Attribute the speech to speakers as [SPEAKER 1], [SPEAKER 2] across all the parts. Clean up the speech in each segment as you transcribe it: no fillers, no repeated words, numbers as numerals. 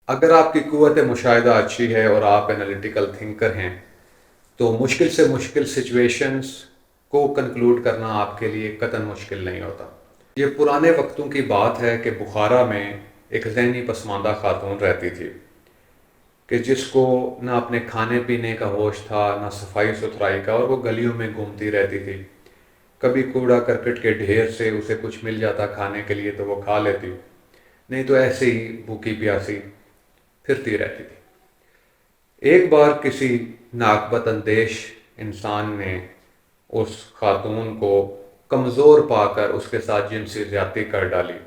[SPEAKER 1] اگر آپ کی قوت مشاہدہ اچھی ہے اور آپ انالیٹیکل تھنکر ہیں تو مشکل سے مشکل سچویشنز کو کنکلوڈ کرنا آپ کے لیے قطعاً مشکل نہیں ہوتا۔ یہ پرانے وقتوں کی بات ہے کہ بخارا میں ایک ذہنی پسماندہ خاتون رہتی تھی کہ جس کو نہ اپنے کھانے پینے کا ہوش تھا نہ صفائی ستھرائی کا، اور وہ گلیوں میں گھومتی رہتی تھی۔ کبھی کوڑا کرکٹ کے ڈھیر سے اسے کچھ مل جاتا کھانے کے لیے تو وہ کھا لیتی، نہیں تو ایسے ہی بھوکی پیاسی پھرتی رہتی تھی۔ ایک بار کسی ناقبت اندیش انسان نے اس خاتون کو کمزور پا کر اس کے ساتھ جنسی زیادتی کر ڈالی۔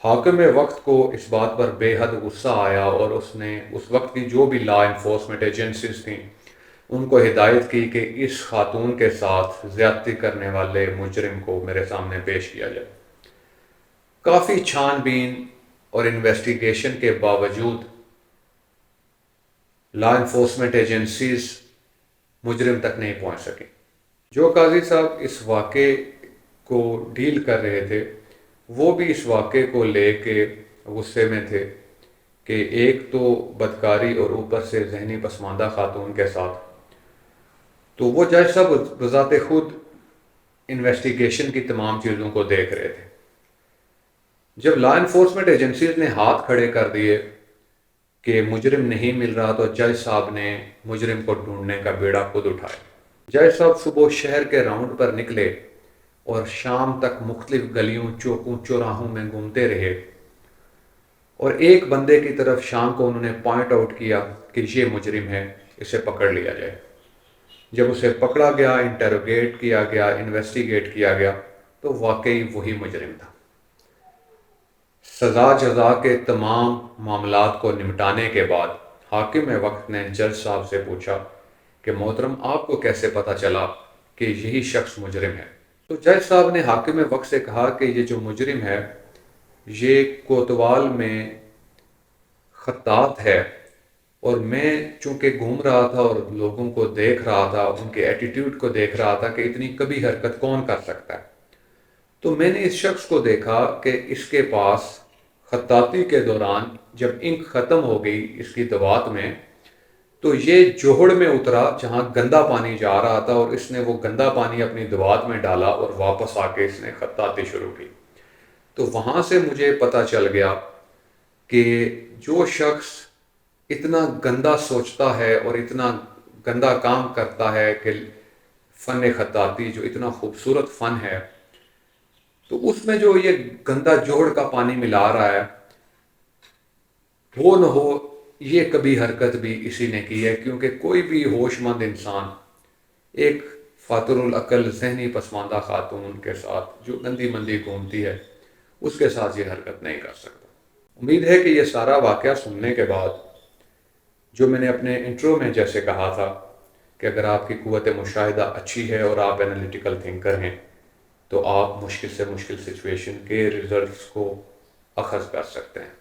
[SPEAKER 1] حاکم وقت کو اس بات پر بے حد غصہ آیا اور اس نے اس وقت کی جو بھی لا انفورسمنٹ ایجنسیز تھیں ان کو ہدایت کی کہ اس خاتون کے ساتھ زیادتی کرنے والے مجرم کو میرے سامنے پیش کیا جائے۔ کافی چھان بین اور انویسٹیگیشن کے باوجود لا انفورسمنٹ ایجنسیز مجرم تک نہیں پہنچ سکیں۔ جو قاضی صاحب اس واقعے کو ڈیل کر رہے تھے وہ بھی اس واقعے کو لے کے غصے میں تھے کہ ایک تو بدکاری اور اوپر سے ذہنی پسماندہ خاتون کے ساتھ، تو وہ جج صاحب بذات خود انویسٹیگیشن کی تمام چیزوں کو دیکھ رہے تھے۔ جب لا انفورسمنٹ ایجنسیز نے ہاتھ کھڑے کر دیے کہ مجرم نہیں مل رہا تو جج صاحب نے مجرم کو ڈھونڈنے کا بیڑا خود اٹھایا۔ جج صاحب صبح شہر کے راؤنڈ پر نکلے اور شام تک مختلف گلیوں چوکوں چوراہوں میں گھومتے رہے، اور ایک بندے کی طرف شام کو انہوں نے پوائنٹ آؤٹ کیا کہ یہ مجرم ہے، اسے پکڑ لیا جائے۔ جب اسے پکڑا گیا، انٹروگیٹ کیا گیا، انویسٹیگیٹ کیا گیا تو واقعی وہی مجرم تھا۔ سزا جزا کے تمام معاملات کو نمٹانے کے بعد حاکم وقت نے جج صاحب سے پوچھا کہ محترم آپ کو کیسے پتہ چلا کہ یہی شخص مجرم ہے؟ تو جج صاحب نے حاکم وقت سے کہا کہ یہ جو مجرم ہے یہ کوتوال میں خطاط ہے، اور میں چونکہ گھوم رہا تھا اور لوگوں کو دیکھ رہا تھا، ان کے ایٹیٹیوڈ کو دیکھ رہا تھا کہ اتنی کبھی حرکت کون کر سکتا ہے، تو میں نے اس شخص کو دیکھا کہ اس کے پاس خطاطی کے دوران جب انک ختم ہو گئی اس کی دوات میں تو یہ جوہڑ میں اترا جہاں گندا پانی جا رہا تھا، اور اس نے وہ گندا پانی اپنی دوات میں ڈالا اور واپس آ کے اس نے خطاطی شروع کی۔ تو وہاں سے مجھے پتہ چل گیا کہ جو شخص اتنا گندا سوچتا ہے اور اتنا گندا کام کرتا ہے کہ فن خطاطی جو اتنا خوبصورت فن ہے، تو اس میں جو یہ گندا جوہڑ کا پانی ملا رہا ہے، ہو نہ ہو یہ کبھی حرکت بھی اسی نے کی ہے، کیونکہ کوئی بھی ہوش مند انسان ایک فاتر العقل ذہنی پسماندہ خاتون کے ساتھ جو گندی مندی گھومتی ہے اس کے ساتھ یہ حرکت نہیں کر سکتا۔ امید ہے کہ یہ سارا واقعہ سننے کے بعد جو میں نے اپنے انٹرو میں جیسے کہا تھا کہ اگر آپ کی قوت مشاہدہ اچھی ہے اور آپ انالیٹیکل تھنکر ہیں تو آپ مشکل سے مشکل سچویشن کے ریزلٹس کو اخذ کر سکتے ہیں۔